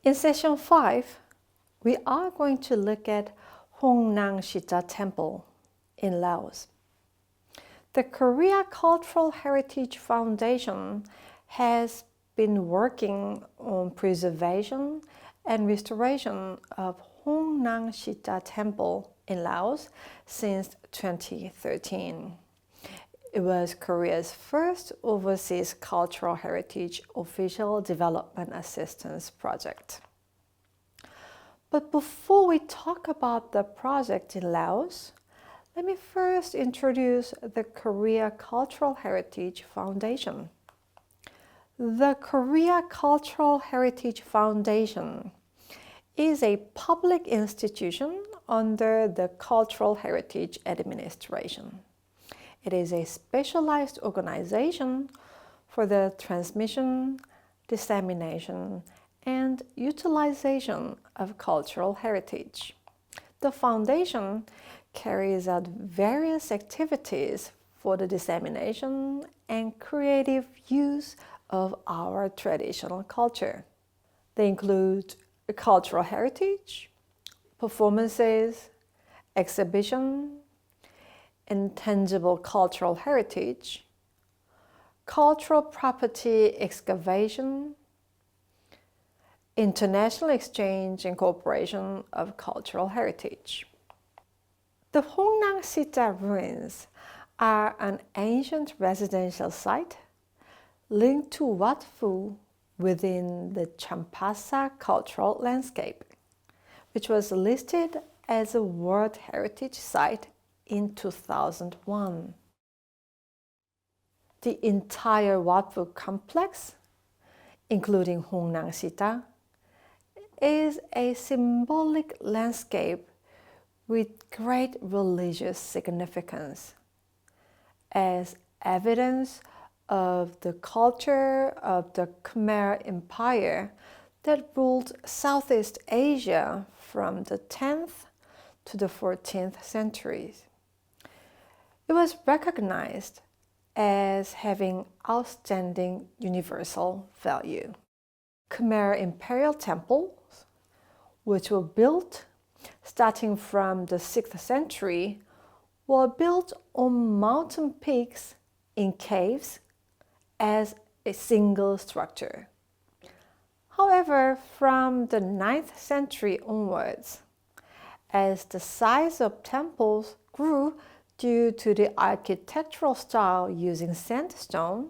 In session 5, we are going to look at Hong Nang Sida Temple in Laos. The Korea Cultural Heritage Foundation has been working on preservation and restoration of Hong Nang Sida Temple in Laos since 2013. It was Korea's first overseas cultural heritage official development assistance project. But before we talk about the project in Laos, let me first introduce the Korea Cultural Heritage Foundation. The Korea Cultural Heritage Foundation is a public institution under the Cultural Heritage Administration. It is a specialized organization for the transmission, dissemination, and utilization of cultural heritage. The foundation carries out various activities for the dissemination and creative use of our traditional culture. They include cultural heritage, performances, exhibition, intangible cultural heritage, cultural property excavation, international exchange and cooperation of cultural heritage. The Hong Nang Sida ruins are an ancient residential site linked to Wat Pho within the Champasak cultural landscape, which was listed as a World Heritage Site in 2001. The entire Wat Pho complex, including Hong Nang Sida, is a symbolic landscape with great religious significance, as evidence of the culture of the Khmer Empire that ruled Southeast Asia from the 10th to the 14th centuries. It was recognized as having outstanding universal value. Khmer imperial temples, which were built starting from the 6th century, were built on mountain peaks in caves as a single structure. However, from the 9th century onwards, as the size of temples grew due to the architectural style using sandstone,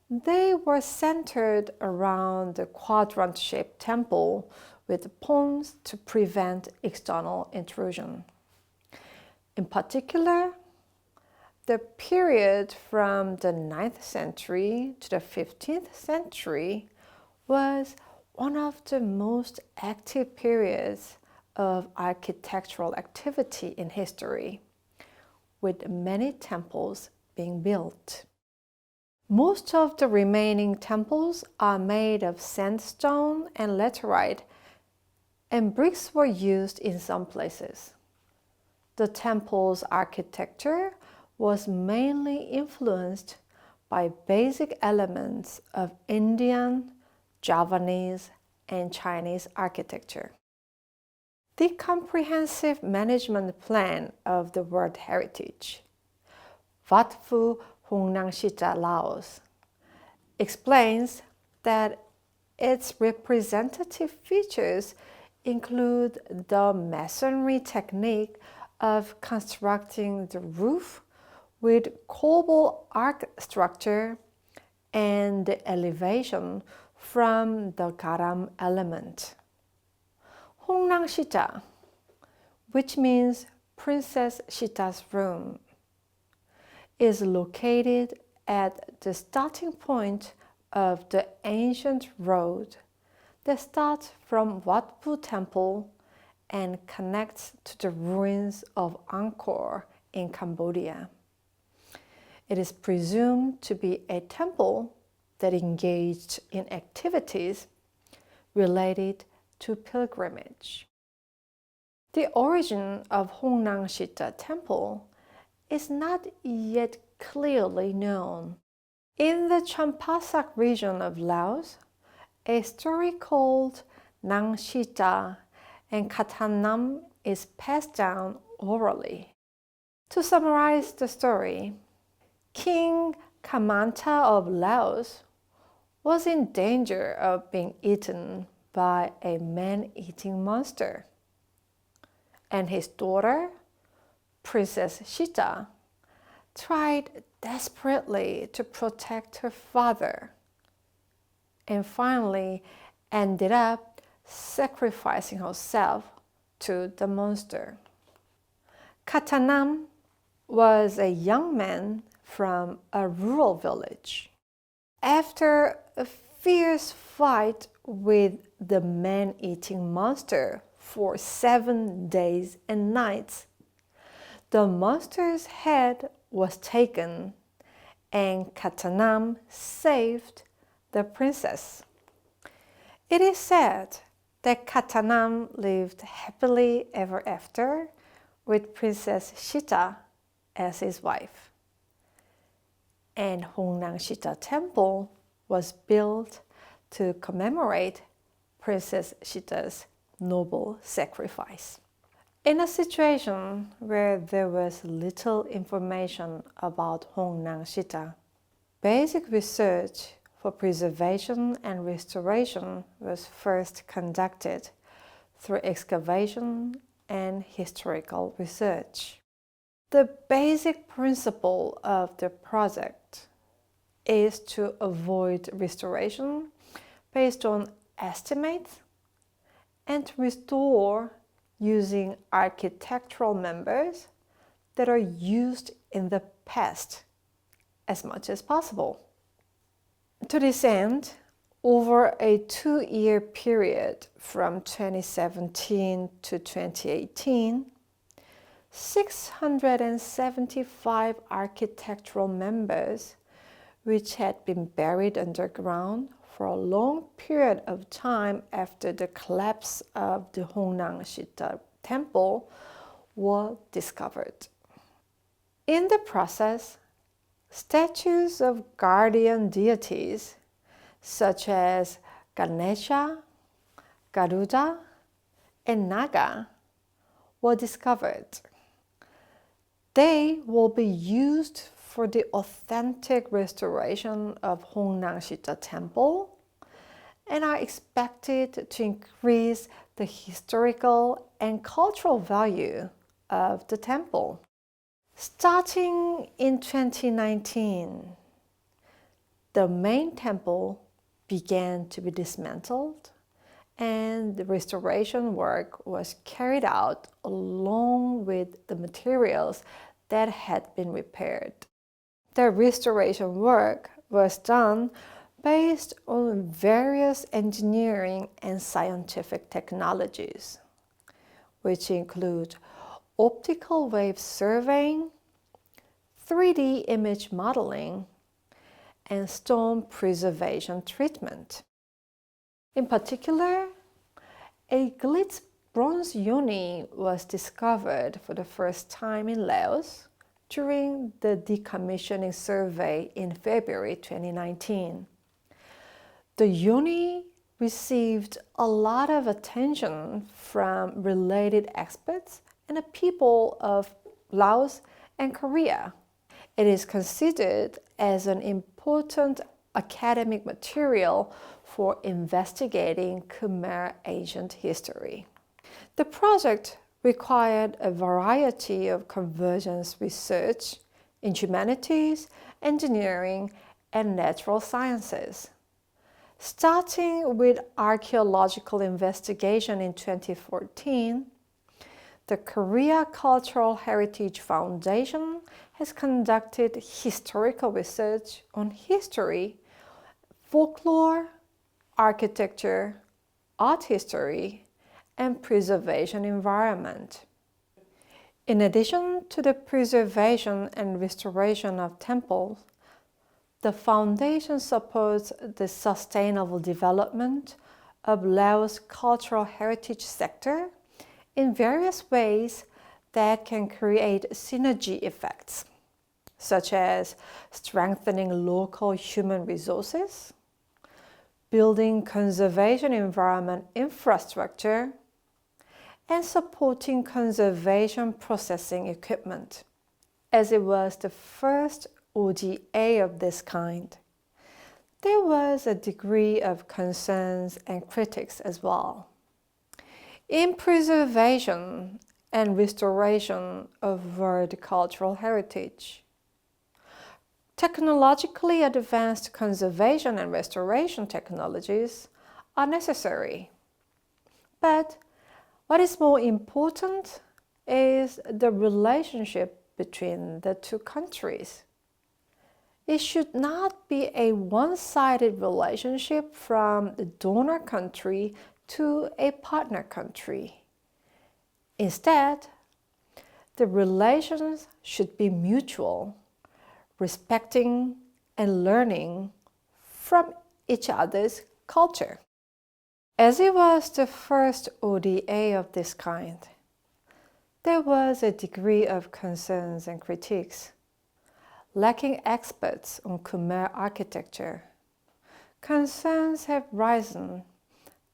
they were centered around the quadrant-shaped temple with ponds to prevent external intrusion. In particular, the period from the 9th century to the 15th century was one of the most active periods of architectural activity in history, with many temples being built. Most of the remaining temples are made of sandstone and laterite, and bricks were used in some places. The temple's architecture was mainly influenced by basic elements of Indian, Javanese, and Chinese architecture. The comprehensive management plan of the World Heritage, Wat Pho Hong Nang Sida Laos, explains that its representative features include the masonry technique of constructing the roof with corbel arch structure and the elevation from the garam element. Hong Nang Sida, which means Princess Sida's room, is located at the starting point of the ancient road that starts from Wat Pho Temple and connects to the ruins of Angkor in Cambodia. It is presumed to be a temple that engaged in activities related to pilgrimage. The origin of Hong Nang Sida Temple is not yet clearly known. In the Champasak region of Laos, a story called Nang Sida and Khatanam is passed down orally. To summarize the story, King Kamanta of Laos was in danger of being eaten by a man-eating monster, and his daughter, Princess Sita, tried desperately to protect her father and finally ended up sacrificing herself to the monster. Khatanam was a young man from a rural village. After a fierce fight with the man-eating monster for 7 days and nights, the monster's head was taken and Khatanam saved the princess. It is said that Khatanam lived happily ever after with Princess Sita as his wife. And Hong Nang Sida Temple was built to commemorate Princess Sita's noble sacrifice. In a situation where there was little information about Hong Nang Sida, basic research for preservation and restoration was first conducted through excavation and historical research. The basic principle of the project is to avoid restoration based on estimates and to restore using architectural members that are used in the past as much as possible. To this end, over a 2-year period from 2017 to 2018, 675 architectural members, which had been buried underground for a long period of time after the collapse of the Hong Nang Sida Temple, were discovered. In the process, statues of guardian deities such as Ganesha, Garuda, and Naga were discovered. They will be used for the authentic restoration of Hong Nang Sida Temple and are expected to increase the historical and cultural value of the temple. Starting in 2019, the main temple began to be dismantled and the restoration work was carried out along with the materials that had been repaired. The restoration work was done based on various engineering and scientific technologies, which include optical wave surveying, 3D image modeling, and stone preservation treatment. In particular, a glitz bronze yoni was discovered for the first time in Laos during the decommissioning survey in February 2019. The yoni received a lot of attention from related experts and the people of Laos and Korea. It is considered as an important academic material for investigating Khmer ancient history. The project required a variety of convergence research in humanities, engineering, and natural sciences. Starting with archaeological investigation in 2014, the Korea Cultural Heritage Foundation has conducted historical research on history, folklore, architecture, art history, and preservation environment. In addition to the preservation and restoration of temples, the foundation supports the sustainable development of Laos cultural heritage sector in various ways that can create synergy effects, such as strengthening local human resources, building conservation environment infrastructure, and supporting conservation processing equipment. As it was the first ODA of this kind, there was a degree of concerns and critics as well. In preservation and restoration of world cultural heritage, technologically advanced conservation and restoration technologies are necessary. But what is more important is the relationship between the two countries. It should not be a one-sided relationship from the donor country to a partner country. Instead, the relations should be mutual, respecting and learning from each other's culture. As it was the first ODA of this kind, there was a degree of concerns and critiques. Lacking experts on Khmer architecture, concerns have risen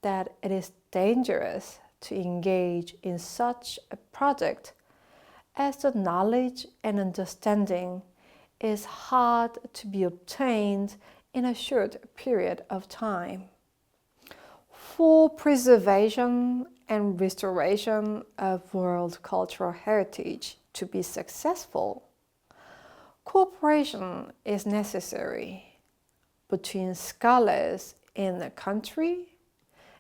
that it is dangerous to engage in such a project as the knowledge and understanding is hard to be obtained in a short period of time. For preservation and restoration of world cultural heritage to be successful, cooperation is necessary between scholars in the country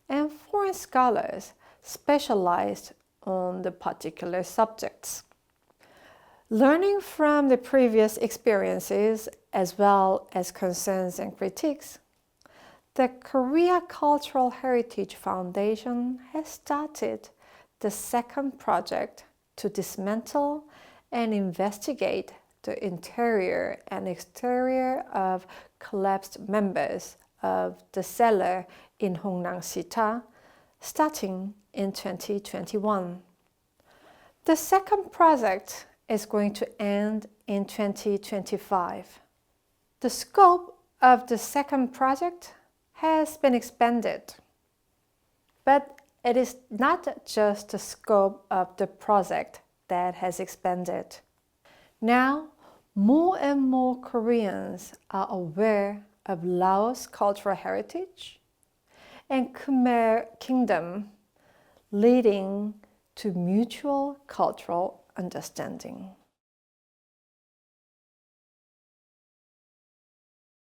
and foreign scholars specialized on the particular subjects. Learning from the previous experiences as well as concerns and critiques, the Korea Cultural Heritage Foundation has started the second project to dismantle and investigate the interior and exterior of collapsed members of the cellar in Hong Nang Sida, starting in 2021. The second project is going to end in 2025. The scope of the second project has been expanded, but it is not just the scope of the project that has expanded. Now, more and more Koreans are aware of Laos cultural heritage and Khmer Kingdom, leading to mutual cultural understanding.